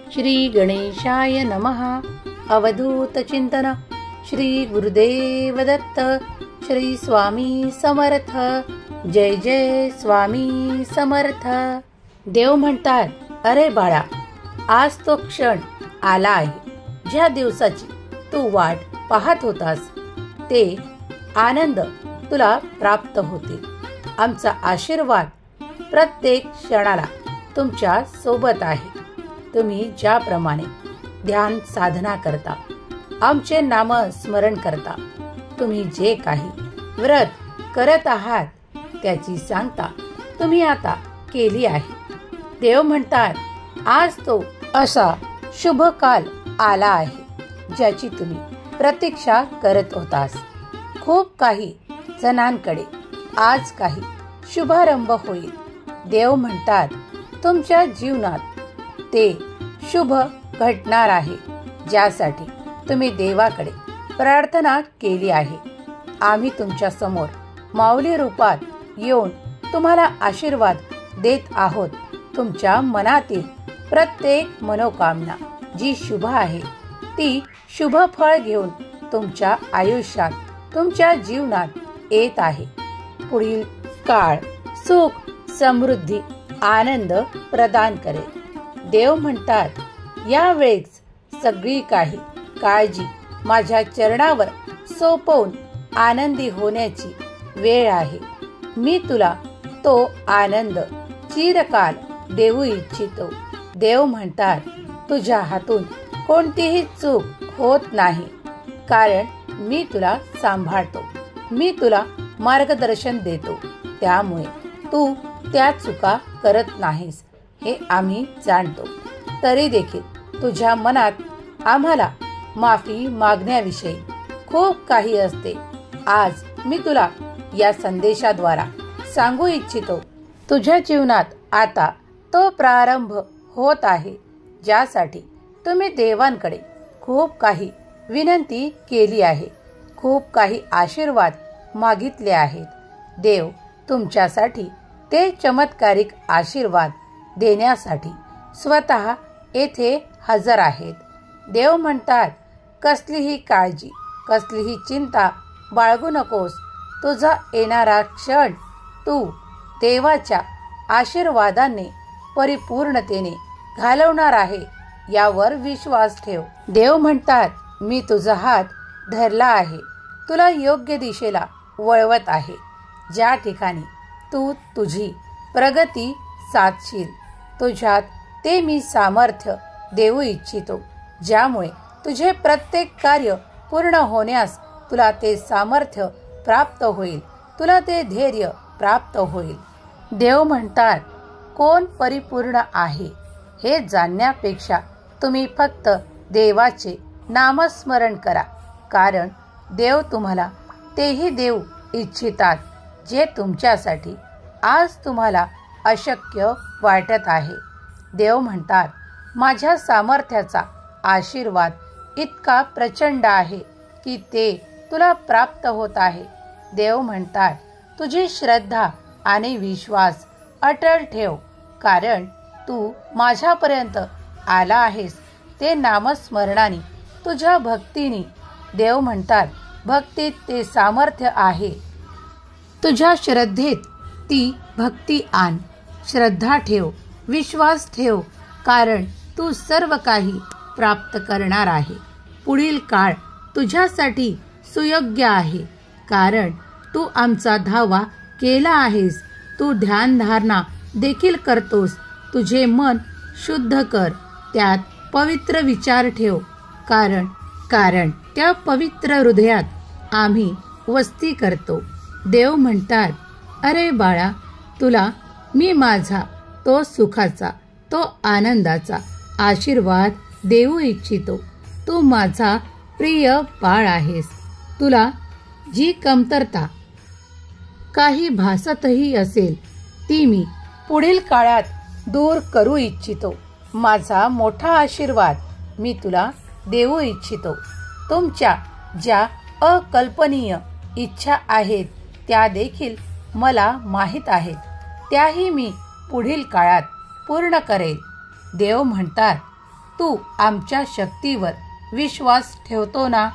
श्री गणेशाय नमः. अवधूत चिंतन. श्री गुरुदेव दत्त. श्री स्वामी समर्थ. जय जय स्वामी समर्थ. देव म्हणतात, अरे बाळा, आज तो क्षण आला आहे ज्या दिवसाची तू वाट पाहत होतास. ते आनंद तुला प्राप्त होतील. आमचा आशीर्वाद प्रत्येक क्षणाला तुमच्या सोबत आहे. तुम्ही ज्याप्रमाणे ध्यान साधना करता, आमचे नाम स्मरण करता, तुम्ही जे काही व्रत करत आहात त्याची सांगता तुम्ही आता केली आहे. देव म्हणतात, आज तो असा शुभ काल आला आहे ज्याची तुम्ही प्रतीक्षा करत होतास. खूप काही जणांकडे आज काही शुभारंभ होईल. देव म्हणतात, तुमच्या जीवनात ते शुभ घडणार आहे ज्यासाठी तुम्ही देवाकडे प्रार्थना केली आहे. आम्ही तुमच्या समोर माऊली रूपात येऊन तुम्हाला आशीर्वाद देत आहोत. तुमच्या मनातील प्रत्येक मनोकामना जी शुभ आहे ती शुभ फळ घेऊन तुमच्या आयुष्यात, तुमच्या जीवनात येत आहे. पुढील काळ सुख, समृद्धी, आनंद प्रदान करेल. देव म्हणतात, यावेळेस सगळी काही काळजी माझ्या चरणावर सोपवून आनंदी होण्याची वेळ आहे. मी तुला तो आनंद चिरकाल देऊ इच्छितो. देव म्हणतात, तुझ्या हातून कोणतीही चूक होत नाही, कारण मी तुला सांभाळतो. मी तुला मार्गदर्शन देतो. त्यामुळे तू त्या चुका करत नाहीस हे आम्ही जाणतो. तरी देखील तुझ्या मनात आम्हाला माफी मागण्याविषयी खूप काही असते. आज मी तुला या संदेशाद्वारा सांगू इच्छितो. तुझ्या जीवनात आता तो प्रारंभ होत आहे ज्यासाठी तुम्ही देवांकडे खूप काही विनंती केली आहे, खूप काही आशीर्वाद मागितले आहेत. देव तुमच्यासाठी ते चमत्कारिक आशीर्वाद देण्यासाठी स्वतः येथे हजर आहेत. देव म्हणतात, कसलीही काळजी, कसलीही चिंता बाळगू नकोस. तुझा येणारा क्षण तू देवाच्या आशीर्वादाने परिपूर्णतेने घालवणार आहे यावर विश्वास ठेव. देव म्हणतात, मी तुझा हात धरला आहे, तुला योग्य दिशेला वळवत आहे. ज्या ठिकाणी तू तुझी प्रगती साधशील तुझ्यात ते मी सामर्थ्य देऊ इच्छितो, ज्यामुळे तुझे प्रत्येक कार्य पूर्ण होण्यास तुला ते सामर्थ्य प्राप्त होईल, तुला ते धैर्य प्राप्त होईल. देव म्हणतात, कोण परिपूर्ण आहे हे जाणण्यापेक्षा तुम्ही फक्त देवाचे नामस्मरण करा, कारण देव तुम्हाला तेही देऊ इच्छितात जे तुमच्यासाठी आज तुम्हाला अशक्य वाटत आहे. देव म्हणतात, माझ्या सामर्थ्याचा आशीर्वाद इतका प्रचंड आहे की ते तुला प्राप्त होत आहे. देव म्हणतात, तुझी श्रद्धा आणि विश्वास अटळ ठेव, कारण तू माझ्यापर्यंत आला आहेस ते नामस्मरणाने, तुझ्या भक्तीने. देव म्हणतात, भक्तीत ते सामर्थ्य आहे. तुझ्या श्रद्धेत ती भक्ती आण. श्रद्धा ठेव, विश्वास ठेव, कारण तू सर्व काही प्राप्त करणार आहे. पुढील काळ तुझ्यासाठी सुयोग्य आहे, कारण तू आमचा धावा केला आहेस. तू ध्यानधारणा देखील करतोस. तुझे मन शुद्ध कर, त्यात पवित्र विचार ठेव, कारण त्या पवित्र हृदयात आम्ही वस्ती करतो. देव म्हणतात, अरे बाळा, तुला मी माझा तो सुखाचा, तो आनंदाचा आशीर्वाद देऊ इच्छितो. तू माझा प्रिय बाळ आहेस. तुला जी कमतरता काही भासतही असेल ती मी पुढील काळात दूर करू इच्छितो. माझा मोठा आशीर्वाद मी तुला देऊ इच्छितो. तुमच्या ज्या अकल्पनीय इच्छा आहेत त्या देखील मला माहीत आहेत, त्याही मी पुढील काळात पूर्ण करेल. देव म्हणतात, तू आमच्या शक्तीवर विश्वास ठेवतो ना?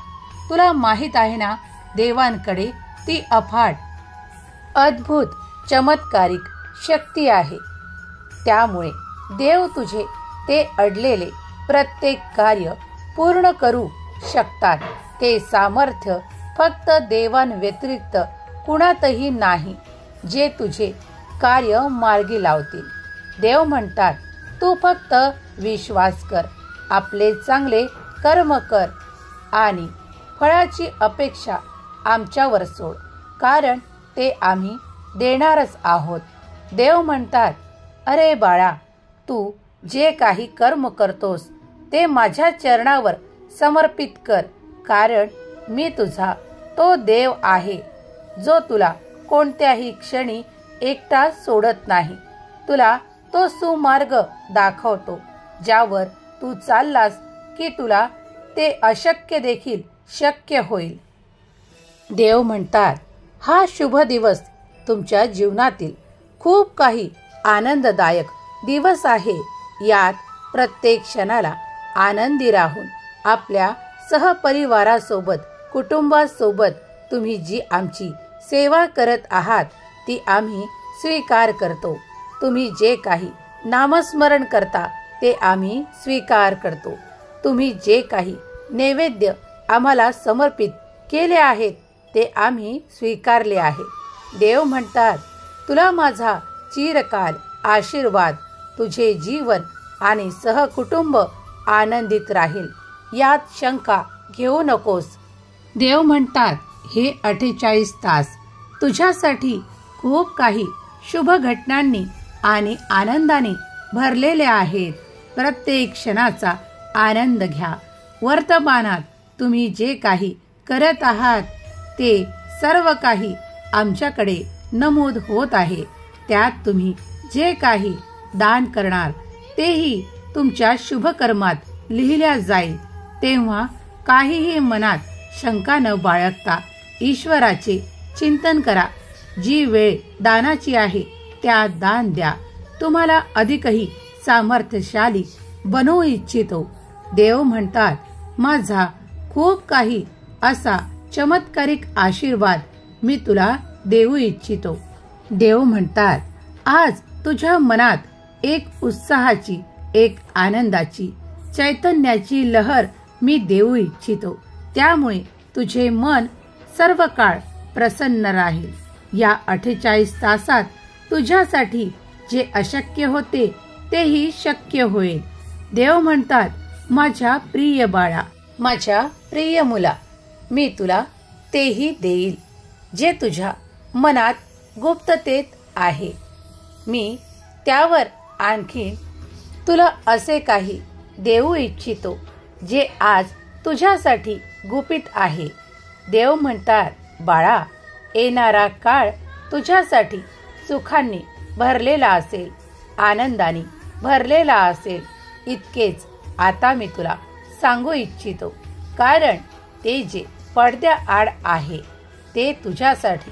तुला माहित आहे ना, देवांकडे ती अफाट, अद्भुत, चमत्कारिक शक्ती आहे. त्यामुळे देव तुझे ते अडलेले प्रत्येक कार्य पूर्ण करू शकतात. ते सामर्थ्य फक्त देवांव्यतिरिक्त कुणातही नाही, जे तुझे कार्य मार्गी लावतील. देव म्हणतात, तू फक्त विश्वास कर, आपले चांगले कर्म कर आणि फळाची अपेक्षा आमच्यावर सोड, कारण ते आम्ही देणारच आहोत. देव म्हणतात, अरे बाळा, तू जे काही कर्म करतोस ते माझ्या चरणावर समर्पित कर, कारण मी तुझा तो देव आहे, जो तुला कोणत्याही क्षणी एकटा सोडत नाही. तुला तो सुमार्ग दाखवतो, ज्यावर तू चाललास की तुला ते अशक्य देखील शक्य होईल. देव म्हणतात, हा शुभ दिवस तुमच्या जीवनातील खूप काही आनंददायक दिवस आहे. यात प्रत्येक क्षणाला आनंदी राहून आपल्या सहपरिवारासोबत, कुटुंबासोबत तुम्ही जी आमची सेवा करत आहात ती आम्ही स्वीकार करतो. तुम्ही जे काही नामस्मरण करता ते आम्ही स्वीकार करतो. तुम्ही जे काही नैवेद्य आम्हाला समर्पित केले आहेत ते आम्ही स्वीकारले आहे. देव म्हणतात, तुला माझा चिरकाल आशीर्वाद. तुझे जीवन आणि सहकुटुंब आनंदित राहील, यात शंका घेऊ नकोस. देव म्हणतात, हे 48 तास तुझ्यासाठी खूप काही शुभ घटनांनी आणि आनंदाने भरलेले आहेत. प्रत्येक क्षणाचा आनंद घ्या. वर्तमानात तुम्ही जे काही करत आहात ते सर्व काही आमच्याकडे नमूद होत आहे. त्यात तुम्ही जे काही दान करणार तेही तुमच्या शुभकर्मात लिहिल्या जाईल. तेव्हा काहीही मनात शंका न बाळगता ईश्वराचे चिंतन करा. जी वेळ दानाची आहे त्यात दान द्या. तुम्हाला अधिकही सामर्थ्यशाली बनवू इच्छितो. देव म्हणतात, माझा खूप काही असा चमत्कारिक आशीर्वाद मी तुला देऊ इच्छितो. देव म्हणतात, आज तुझ्या मनात एक उत्साहाची, एक आनंदाची, चैतन्याची लहर मी देऊ इच्छितो. त्यामुळे तुझे मन सर्व काळ प्रसन्न राहील. या 48 तासात तुझ्यासाठी जे अशक्य होते तेही शक्य होईल. देव म्हणतात, माझ्या प्रिय बाळा, माझ्या प्रिय मुला, मी तुला तेही देईल जे तुझ्या मनात गुप्ततेत आहे. मी त्यावर आणखी तुला असे काही देऊ इच्छितो जे आज तुझ्यासाठी गुपित आहे. देव म्हणतात, बाळा, येणारा काळ तुझ्यासाठी सुखांनी भरलेला असेल, आनंदाने भरलेला असेल. इतकेच आता मी तुला सांगू इच्छितो, कारण ते जे पडद्याआड आहे ते तुझ्यासाठी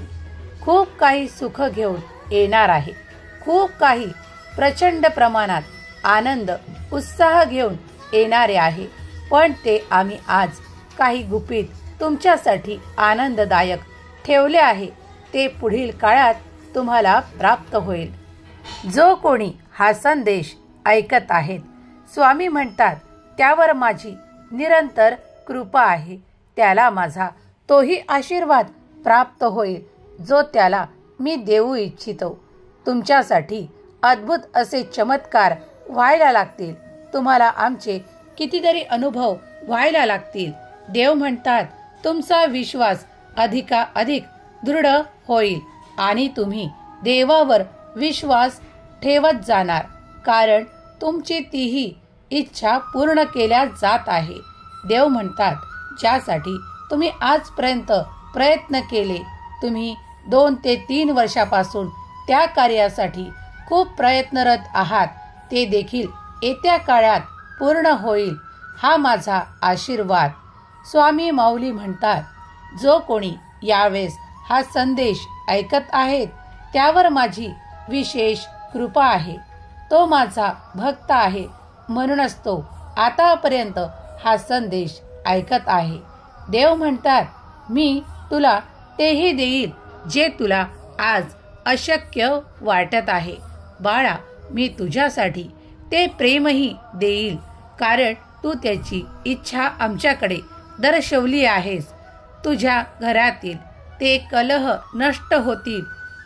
खूप काही सुख घेऊन येणार आहे. खूप काही प्रचंड प्रमाणात आनंद, उत्साह घेऊन येणारे आहे. पण ते आम्ही आज काही गुपित तुमच्यासाठी आनंददायक ठेवले आहे. ते पुढील काळात तुम्हाला प्राप्त होईल. जो कोणी हा संदेश ऐकत आहेत, स्वामी म्हणतात, त्यावर माझी निरंतर कृपा आहे. त्याला माझा तोही आशीर्वाद प्राप्त होईल जो त्याला मी देऊ इच्छितो. तुमच्यासाठी अद्भुत असे चमत्कार व्हायला लागतील. तुम्हाला आमचे कितीतरी अनुभव व्हायला लागतील. देव म्हणतात, तुमचा विश्वास अधिकाधिक दृढ होईल आणि तुम्ही देवावर विश्वास ठेवत जाणार, कारण तुमची तीही इच्छा पूर्ण केल्या जात आहे. देव म्हणतात, ज्यासाठी तुम्ही आजपर्यंत प्रयत्न केले, तुम्ही 2 ते 3 वर्षापासून त्या कार्यासाठी खूप प्रयत्नरत आहात, ते देखील येत्या काळात पूर्ण होईल. हा माझा आशीर्वाद. स्वामी माऊली म्हणतात, जो कोणी यावेळेस हा संदेश ऐकत आहेत त्यावर माझी विशेष कृपा आहे. तो माझा भक्त आहे, म्हणूनच तो आतापर्यंत हा संदेश ऐकत आहे. देव म्हणतात, मी तुला तेही देईल जे तुला आज अशक्य वाटत आहे. बाळा, मी तुझ्यासाठी ते प्रेमही देईल, कारण तू त्याची इच्छा आमच्याकडे दर्शवली आहेस. तुझ्या घरातील ते कलह नष्ट होतील.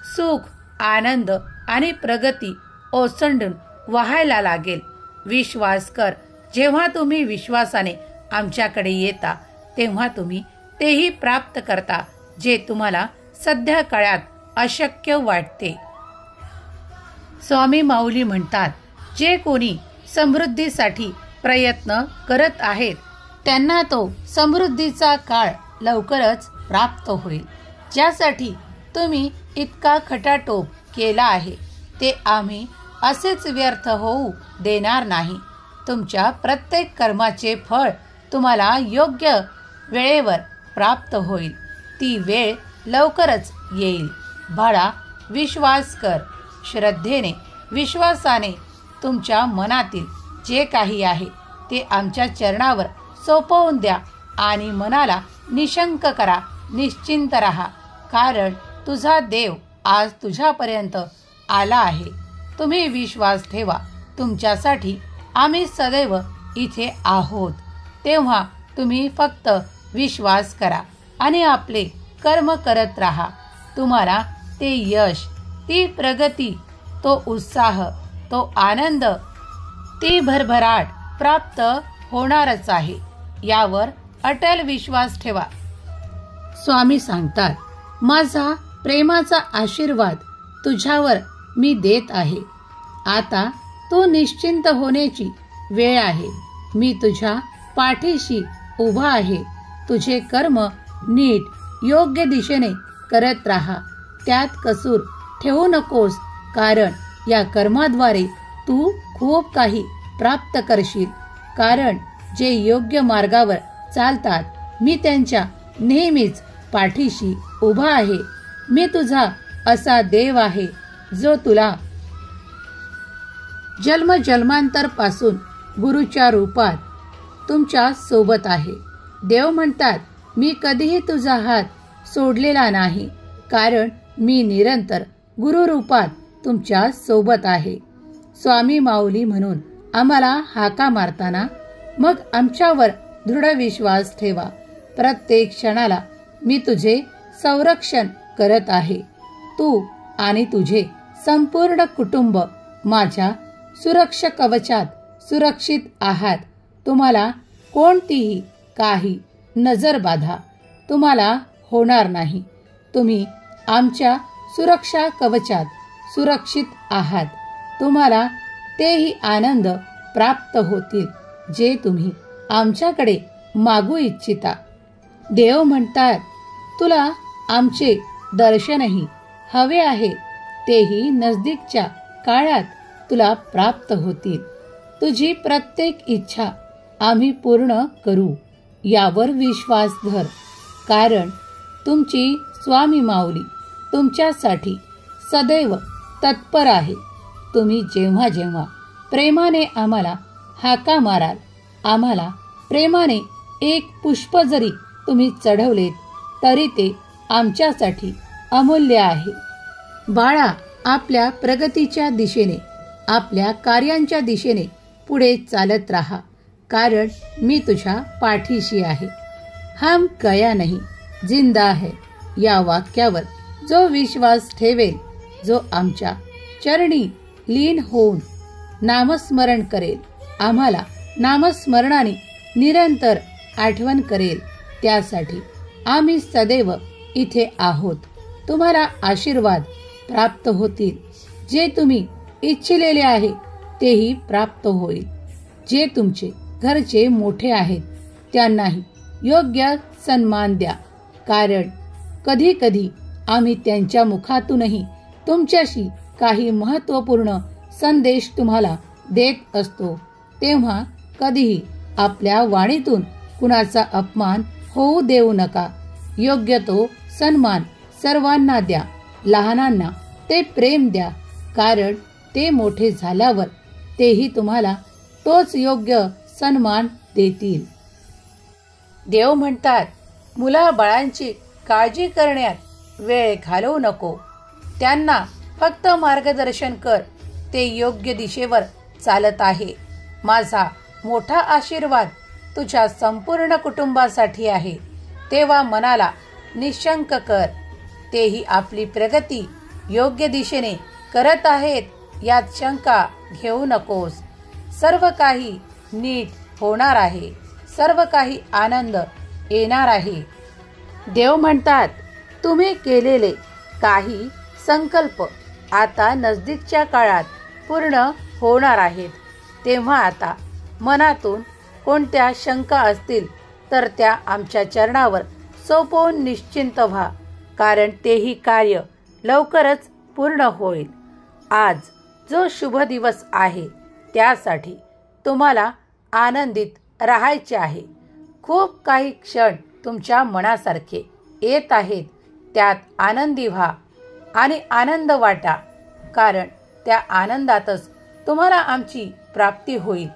सुख, आनंद आणि प्रगती ओसंडून वाहायला लागेल. विश्वास कर. जेव्हा तुम्ही विश्वासाने आमच्याकडे येता तेव्हा तुम्ही तेही प्राप्त करता जे तुम्हाला सध्या काळात अशक्य वाटते. स्वामी माऊली म्हणतात, जे कोणी समृद्धीसाठी प्रयत्न करत आहेत त्यांना तो समृद्धीचा काळ लवकरच प्राप्त होईल. ज्यासाठी तुम्ही इतका खटाटोप केला आहे ते आम्ही असेच व्यर्थ होऊ देणार नाही. तुमच्या प्रत्येक कर्माचे फळ तुम्हाला योग्य वेळेवर प्राप्त होईल. ती वेळ लवकरच येईल. बाळा, विश्वास कर. श्रद्धेने, विश्वासाने तुमच्या मनातील जे काही आहे ते आमच्या चरणावर सोपवून द्या आणि मनाला निशंक करा. निश्चिंत रहा, कारण तुझा देव आज तुझ्यापर्यंत आला आहे. तुम्ही विश्वास ठेवा. तुमच्यासाठी आम्ही सदैव इथे आहोत. तेव्हा तुम्ही फक्त विश्वास करा आणि आपले कर्म करत राहा. तुम्हाला ते यश, ती प्रगती, तो उत्साह, तो आनंद, ती भरभराट प्राप्त होणारच आहे. यावर अटल विश्वास ठेवा. स्वामी सांगतात, माझा प्रेमाचा आशीर्वाद तुझ्यावर मी देत आहे. आता तू निश्चिंत होण्याची वेळ आहे. मी तुझ्या पाठीशी उभा आहे. तुझे कर्म नीट योग्य दिशेने करत राहा. त्यात कसूर ठेवू नकोस, कारण या कर्माद्वारे तू खूप काही प्राप्त करशील. कारण जे योग्य मार्गावर चालतात मी त्यांच्या नेहमीच पाठीशी उभा आहे. मी तुझा असा देव आहे जो तुला जन्मजन्मांतर पासून गुरुच्या रूपात तुमच्या सोबत आहे. देव म्हणतात, मी कधीही तुझा हात सोडलेला नाही, कारण मी निरंतर गुरु रूपात तुमच्या सोबत आहे. स्वामी माऊली म्हणून आम्हाला हाका मारताना मग आमच्यावर दृढ विश्वास ठेवा. प्रत्येक क्षणाला मी तुझे संरक्षण करत आहे. तू आणि तुझे संपूर्ण कुटुंब माझ्या सुरक्षा कवचात सुरक्षित आहात. तुम्हाला कोणतीही काही नजर बाधा तुम्हाला होणार नाही. तुम्ही आमच्या सुरक्षा कवचात सुरक्षित आहात. तुम्हाला तेही आनंद प्राप्त होतील जे तुम्ही आमच्याकडे मागू इच्छिता. देव म्हणतात, तुला आमचे दर्शनही हवे आहे. तेही नजदीकच्या काळात तुला प्राप्त होतील. तुझी प्रत्येक इच्छा आम्ही पूर्ण करू, यावर विश्वास धर. कारण तुमची स्वामी माऊली तुमच्यासाठी सदैव तत्पर आहे. तुम्ही जेव्हा जेव्हा प्रेमाने आम्हाला हाका माराल, आम्हाला प्रेमाने एक पुष्प जरी तुम्ही चढवलेत तरी ते आमच्यासाठी अमूल्य आहे. बाळा, आपल्या प्रगतीच्या दिशेने, आपल्या कार्यांच्या दिशेने पुढे चालत राहा, कारण मी तुझ्या पाठीशी आहे. हम गया नहीं, जिंदा है या वाक्यावर जो विश्वास ठेवेल, जो आमच्या चरणी लीन होऊन नामस्मरण करेल, आम्हाला नामस्मरणाने निरंतर आठवण करेल, त्यासाठी आम्ही सदैव इथे आहोत. तुम्हाला आशीर्वाद प्राप्त होतील. जे तुम्ही इच्छिलेले आहे तेही प्राप्त होईल. जे तुमचे घरचे मोठे आहेत त्यांनाही योग्य सन्मान द्या, कारण कधी कधी आम्ही त्यांच्या मुखातूनही तुमच्याशी काही महत्त्वपूर्ण संदेश तुम्हाला देत असतो. तेव्हा कधीही आपल्या वाणीतून कुणाचा अपमान होऊ देऊ नका. योग्य तो सन्मान सर्वांना द्या. लहानांना ते प्रेम द्या, कारण ते मोठे झाल्यावर तेही तुम्हाला तोच योग्य सन्मान देतील. देव म्हणतात, मुलाबाळांची काळजी करण्यात वेळ घालवू नको. त्यांना फक्त मार्गदर्शन कर. ते योग्य दिशेवर चालत आहे. माझा मोठा आशीर्वाद तुझ्या संपूर्ण कुटुंबासाठी आहे. तेव्हा मनाला निशंक कर. तेही आपली प्रगती योग्य दिशेने करत आहेत यात शंका घेऊ नकोस. सर्व काही नीट होणार आहे. सर्व काही आनंद येणार आहे. देव म्हणतात, तुम्ही केलेले काही संकल्प आता नजदीकच्या काळात पूर्ण होणार आहेत. तेव्हा आता मनातून कोणत्या शंका असतील तर त्या आमच्या चरणावर सोपवून निश्चिंत व्हा, कारण तेही कार्य लवकरच पूर्ण होईल. आज जो शुभ दिवस आहे त्यासाठी तुम्हाला आनंदित राहायचे आहे. खूप काही क्षण तुमच्या मनासारखे येत आहेत. त्यात आनंदी व्हा आणि आनंद वाटा, कारण त्या आनंदातच तुम्हाला आमची प्राप्ती होईल.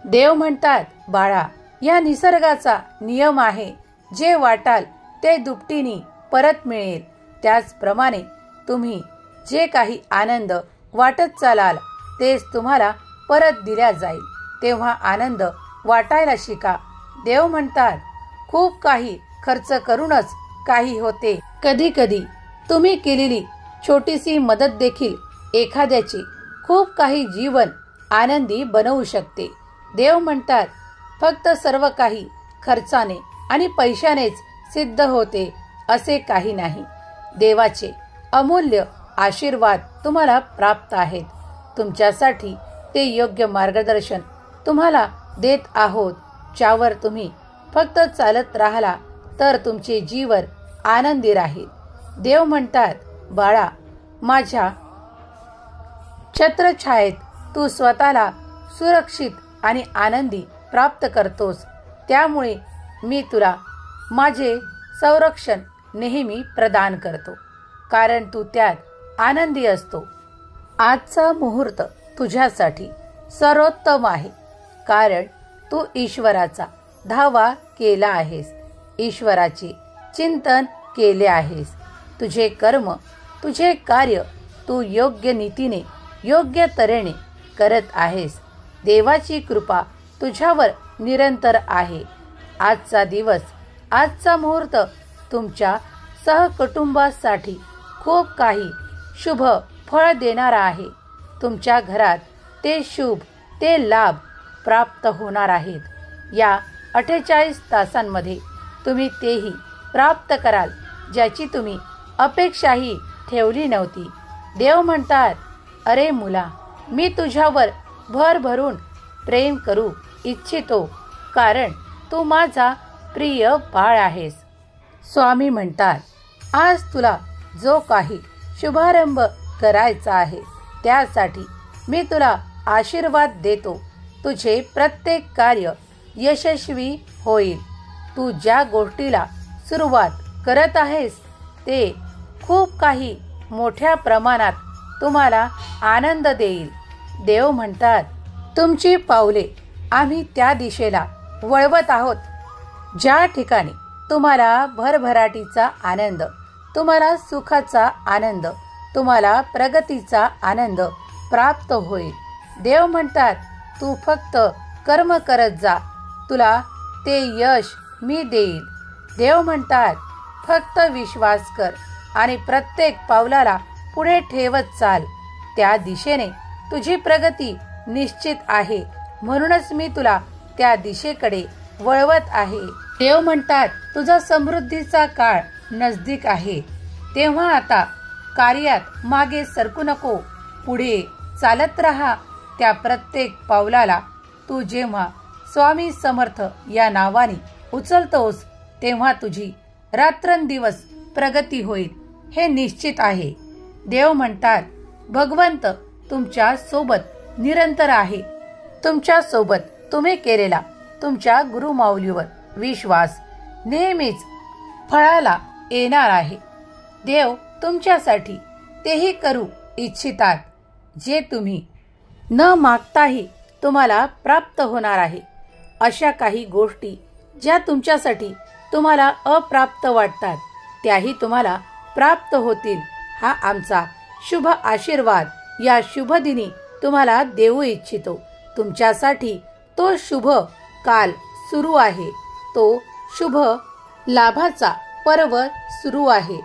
देव म्हणतात, बाळा, या निसर्गाचा नियम आहे. जे वाटाल ते दुपटीने परत मिळेल. त्याचप्रमाणे तुम्ही जे काही आनंद वाटत चालाल तेच तुम्हाला परत दिल्या जाईल. तेव्हा आनंद वाटायला शिका. देव म्हणतात, खूप काही खर्च करूनच काही होते. कधी कधी तुम्ही केलेली छोटीशी मदत देखील एखाद्याचे खूप काही जीवन आनंदी बनवू शकते. देव म्हणतात, फक्त सर्व काही खर्चाने आणि पैशानेच सिद्ध होते असे काही नाही. देवाचे अमूल्य आशीर्वाद तुम्हाला प्राप्त आहेत. तुमच्यासाठी ते योग्य मार्गदर्शन तुम्हाला देत आहोत, ज्यावर तुम्ही फक्त चालत राहिला तर तुमचे जीवन आनंदी राहील. देव म्हणतात, बाळा, माझ्या छत्रछायेत तू स्वतःला सुरक्षित आणि आनंदी प्राप्त करतोस. त्यामुळे मी तुला माझे संरक्षण नेहमी प्रदान करतो, कारण तू त्यात आनंदी असतो. आजचा मुहूर्त तुझ्यासाठी सर्वोत्तम आहे, कारण तू ईश्वराचा धावा केला आहेस. ईश्वराचे चिंतन केले आहेस. तुझे कर्म, तुझे कार्य तू योग्य नीतीने, योग्य तऱ्हेने करत आहेस. देवाची कृपा तुझ्यावर निरंतर आहे. आजचा दिवस, आजचा मुहूर्त तुमच्या सहकुटुंबासाठी खूप काही शुभ फळ देणारा आहे. तुमच्या घरात ते शुभ, ते लाभ प्राप्त होणार आहेत. या 48 तासांमध्ये तुम्ही तेही प्राप्त कराल ज्याची तुम्ही अपेक्षाही ठेवली नव्हती. देव म्हणतात, अरे मुला, मी तुझ्यावर भरभरून प्रेम करू इच्छितो, कारण तू माझा प्रिय बाळ आहेस. स्वामी म्हणतात, आज तुला जो काही शुभारंभ करायचा आहे त्यासाठी मी तुला आशीर्वाद देतो. तुझे प्रत्येक कार्य यशस्वी होईल. तू ज्या गोष्टीला सुरुवात करत आहेस ते खूप काही मोठ्या प्रमाणात तुम्हाला आनंद देईल. देव म्हणतात, तुमची पावले आम्ही त्या दिशेला वळवत आहोत ज्या ठिकाणी तुम्हाला भरभराटीचा आनंद, तुम्हाला सुखाचा आनंद, तुम्हाला प्रगतीचा आनंद प्राप्त होईल. देव म्हणतात, तू फक्त कर्म करत जा, तुला ते यश मी देईल. देव म्हणतात, फक्त विश्वास कर आणि प्रत्येक पावलाला पुढे ठेवत चाल. त्या दिशेने तुझी प्रगती निश्चित आहे, म्हणूनच मी तुला त्या दिशेकडे वळवत आहे. देव म्हणतात, तुझा समृद्धीचा काळ नजदीक आहे. तेव्हा आता कार्यात मागे सरकू नको, पुढे चालत राहा. त्या प्रत्येक पावलाला तू जेव्हा स्वामी समर्थ या नावाने उचलतोस तेव्हा तुझी रात्रंदिवस प्रगती होईल, हे निश्चित आहे. देव म्हणतात, भगवंत तुमच्या सोबत निरंतर आहे. तुमच्या सोबत तुम्ही केलेला तुमच्या गुरुमाऊलीवर विश्वास नेहमीच फळाला येणार आहे. देव तुमच्यासाठी तेही करू इच्छितात जे तुम्ही न मागताही तुम्हाला प्राप्त होणार आहे. अशा काही गोष्टी ज्या तुमच्यासाठी तुम्हाला अप्राप्त वाटतात त्याही तुम्हाला प्राप्त होतील, हा आमचा शुभ आशीर्वाद या शुभ दिनी तुम्हाला देऊ इच्छितो। तुमच्यासाठी तो शुभ काल सुरू आहे, तो शुभ लाभाचा पर्व सुरू आहे,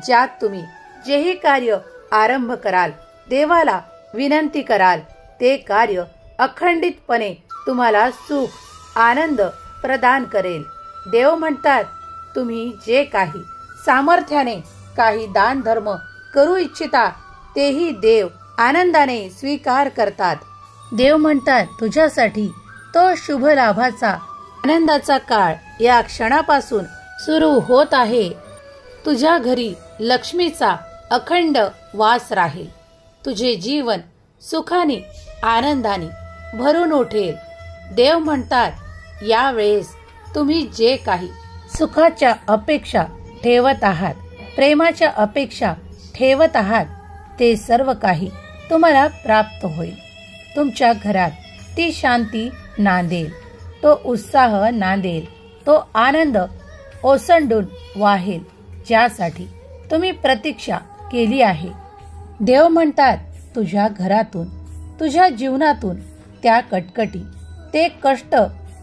ज्यात तुम्ही जेही कार्य आरंभ कराल, देवाला विनंती कराल, ते कार्य अखंडितपणे तुम्हाला सुख आनंद प्रदान करेल। देव म्हणतात, तुम्ही जे काही सामर्थ्याने काही दान धर्म करू इच्छिता तेही देव आनंदाने स्वीकार करतात। देव म्हणतात, तुझ्यासाठी तो शुभ लाभाचा आनंदाचा काळ या क्षणापासून सुरू होत आहे। तुझ्या घरी लक्ष्मीचा अखंड वास राहील, तुझे जीवन सुखाने आनंदाने भरून उठेल। देव म्हणतात, यावेळेस तुम्ही जे काही सुखाच्या अपेक्षा ठेवत आहात, प्रेमाच्या अपेक्षा ठेवत आहात, ते सर्व काही तुम्हाला प्राप्त होईल। तुमच्या घरात ती शांती नांदेल, तो उत्साह नांदेल, तो आनंद ओसंडून वाहेल, ज्यासाठी तुम्ही प्रतीक्षा केली आहे। देव म्हणतात, तुझ्या घरातून, तुझ्या जीवनातून त्या कटकटी, ते कष्ट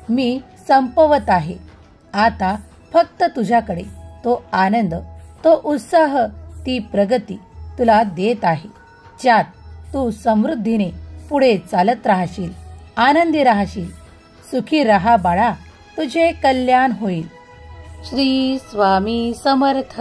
मी संपवत आहे। आता फक्त तुझ्याकडे तो आनंद, तो उत्साह, ती प्रगती तुला देत आहे, ज्यात तू समृद्धीने पुढे चालत राहशील, आनंदी राहशील। सुखी रहा बाळा, तुझे कल्याण होईल। श्री स्वामी समर्थ।